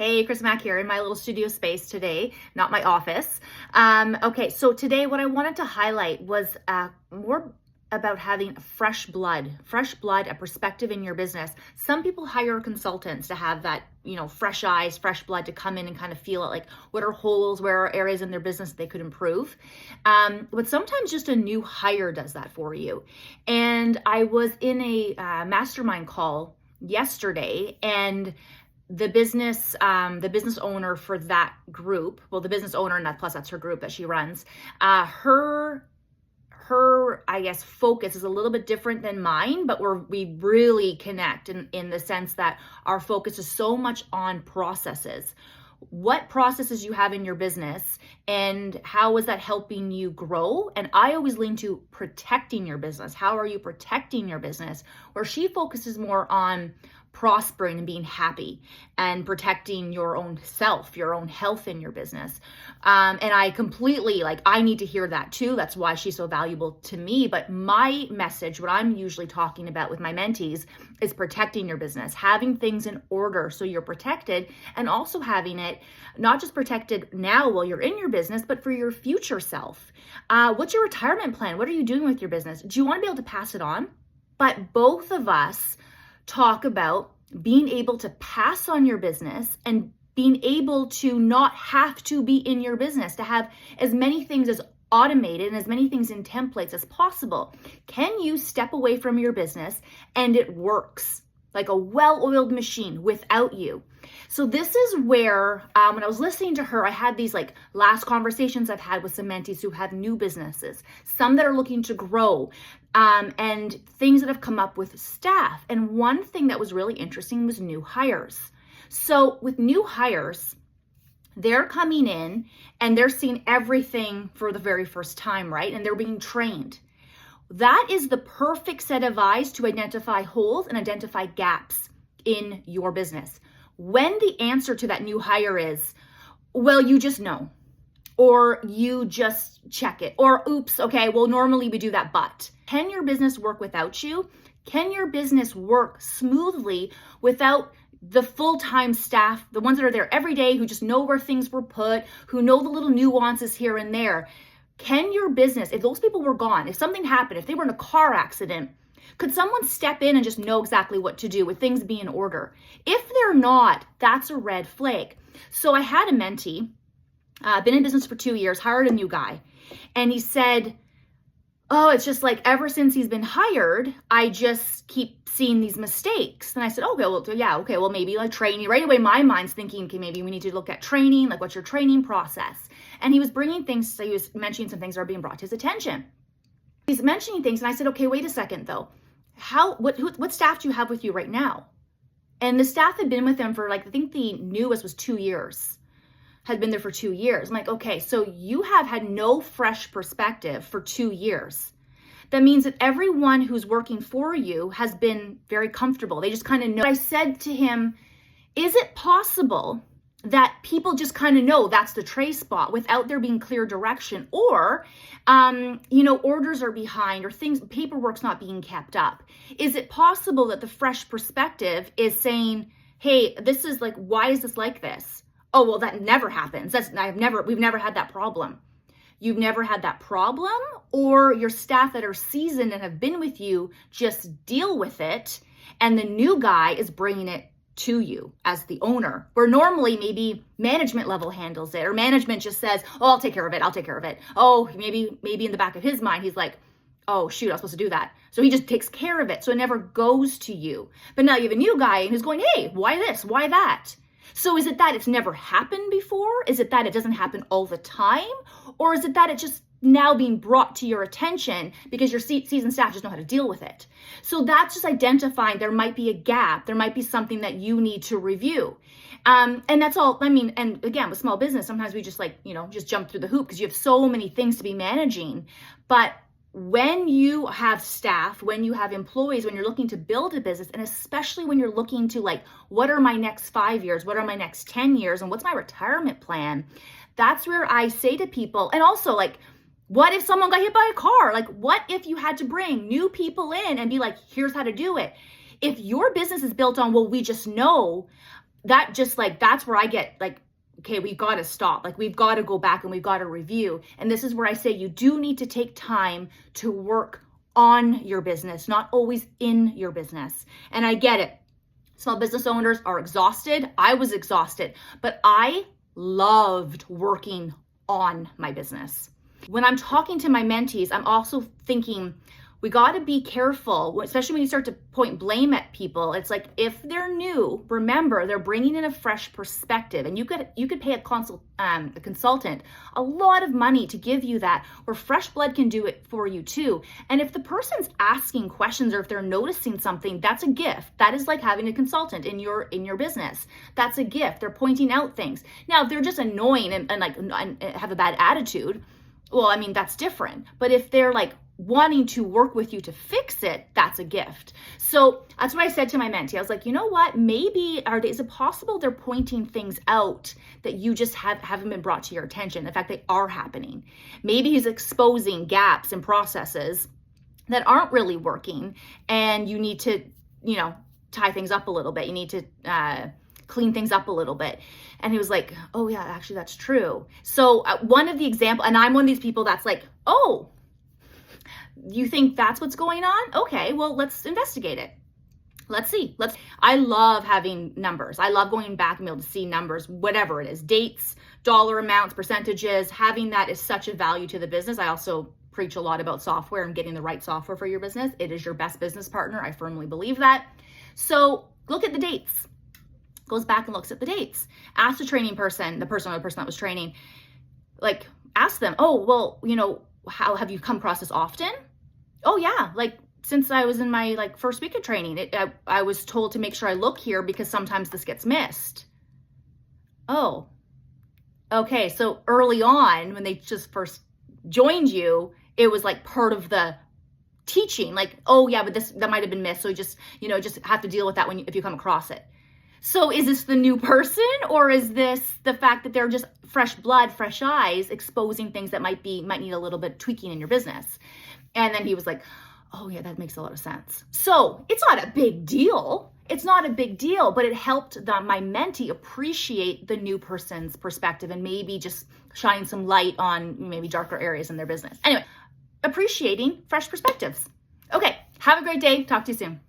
Hey, Chris Mack here in my little studio space today, not my office. Okay, so today what I wanted to highlight was more about having fresh blood, a perspective in your business. Some people hire consultants to have that, fresh eyes, fresh blood to come in and kind of feel it, like what are holes, where are areas in their business they could improve. But sometimes just a new hire does that for you. And I was in a mastermind call yesterday, and the business owner for that group, well, the business owner, and plus that's her group that she runs, her I guess focus is a little bit different than mine, but we really connect in the sense that our focus is so much on processes. What processes you have in your business and how is that helping you grow? And I always lean to protecting your business. How are you protecting your business? Where she focuses more on prospering and being happy and protecting your own self, your own health in your business. And I completely, I need to hear that too. That's why she's so valuable to me. But my message, what I'm usually talking about with my mentees, is protecting your business, having things in order so you're protected, and also having it not just protected now while you're in your business, but for your future self. What's your retirement plan? What are you doing with your business? Do you want to be able to pass it on? But both of us talk about being able to pass on your business and being able to not have to be in your business, to have as many things as automated and as many things in templates as possible. Can you step away from your business and it works like a well-oiled machine without you? So this is where, when I was listening to her, I had these last conversations I've had with some mentees who have new businesses, some that are looking to grow, and things that have come up with staff. And one thing that was really interesting was new hires. So with new hires, they're coming in and they're seeing everything for the very first time, right? And they're being trained. That is the perfect set of eyes to identify holes and identify gaps in your business. When the answer to that new hire is, well, you just know, or you just check it, or oops, okay, well, normally we do that, but can your business work without you? Can your business work smoothly without the full-time staff, the ones that are there every day, who just know where things were put, who know the little nuances here and there? Can your business, if those people were gone, if something happened, if they were in a car accident, could someone step in and just know exactly what to do with things being in order? If they're not, that's a red flag. So I had a mentee, been in business for 2 years, hired a new guy, and he said, oh, it's just ever since he's been hired, I just keep seeing these mistakes. And I said, okay, well, maybe training. Right away, my mind's thinking, okay, maybe we need to look at training, what's your training process? And he was bringing things, so he was mentioning some things that are being brought to his attention. He's mentioning things, and I said, okay, wait a second though. What staff do you have with you right now? And the staff had been with him for I think the newest was 2 years, had been there for 2 years. I'm like, okay, so you have had no fresh perspective for 2 years. That means that everyone who's working for you has been very comfortable. They just kind of know. I said to him, is it possible that people just kind of know that's the tray spot without there being clear direction, or, orders are behind, or paperwork's not being kept up? Is it possible that the fresh perspective is saying, hey, this is why is this like this? Oh, well, that never happens. We've never had that problem. You've never had that problem, or your staff that are seasoned and have been with you just deal with it, and the new guy is bringing it to you as the owner, where normally maybe management level handles it, or management just says, oh, I'll take care of it. Oh, maybe in the back of his mind, he's like, oh shoot, I was supposed to do that. So he just takes care of it. So it never goes to you. But now you have a new guy who's going, hey, why this? Why that? So is it that it's never happened before? Is it that it doesn't happen all the time? Or is it that it's just now being brought to your attention because your seasoned staff just know how to deal with it? So that's just identifying there might be a gap. There might be something that you need to review. And that's all. And again, with small business, sometimes we just just jump through the hoop because you have so many things to be managing. But when you have staff, when you have employees, when you're looking to build a business, and especially when you're looking to what are my next 5 years? What are my next 10 years? And what's my retirement plan? That's where I say to people, and also what if someone got hit by a car? What if you had to bring new people in and be here's how to do it? If your business is built on, well, we just know, that just like, that's where I get like, okay, we've got to stop. Like, we've got to go back and we've got to review. And this is where I say you do need to take time to work on your business, not always in your business. And I get it. Small business owners are exhausted. I was exhausted, but I loved working on my business. When I'm talking to my mentees, I'm also thinking, we got to be careful, especially when you start to point blame at people. It's like, if they're new, remember, they're bringing in a fresh perspective, and you could pay a consultant a lot of money to give you that, or fresh blood can do it for you too. And if the person's asking questions or if they're noticing something, that's a gift. That is like having a consultant in your business. That's a gift. They're pointing out things. Now, if they're just annoying and have a bad attitude, well, I mean, that's different. But if they're like wanting to work with you to fix it, that's a gift. So that's what I said to my mentee. I was like, you know what? Maybe is it possible they're pointing things out that you just haven't been brought to your attention? In fact, they are happening. Maybe he's exposing gaps in processes that aren't really working, and you need to, tie things up a little bit. You need to clean things up a little bit. And he was like, oh yeah, actually that's true. So one of the examples, and I'm one of these people that's like, oh, you think that's what's going on? Okay, well, let's investigate it. Let's see. I love having numbers. I love going back and being able to see numbers, whatever it is, dates, dollar amounts, percentages. Having that is such a value to the business. I also preach a lot about software and getting the right software for your business. It is your best business partner. I firmly believe that. So look at the dates. Goes back and looks at the dates. Ask the training person, the person that was training, like, ask them, oh, well, how have you come across this often? Oh yeah, like since I was in my first week of training, I was told to make sure I look here because sometimes this gets missed. Oh, okay. So early on, when they just first joined you, it was like part of the teaching, like, oh yeah, but that might have been missed. So you just have to deal with that if you come across it. So is this the new person, or is this the fact that they're just fresh blood, fresh eyes, exposing things that might need a little bit tweaking in your business? And then he was like, oh yeah, that makes a lot of sense. So it's not a big deal. It's not a big deal, but it helped my mentee appreciate the new person's perspective and maybe just shine some light on maybe darker areas in their business. Anyway, appreciating fresh perspectives. Okay, have a great day. Talk to you soon.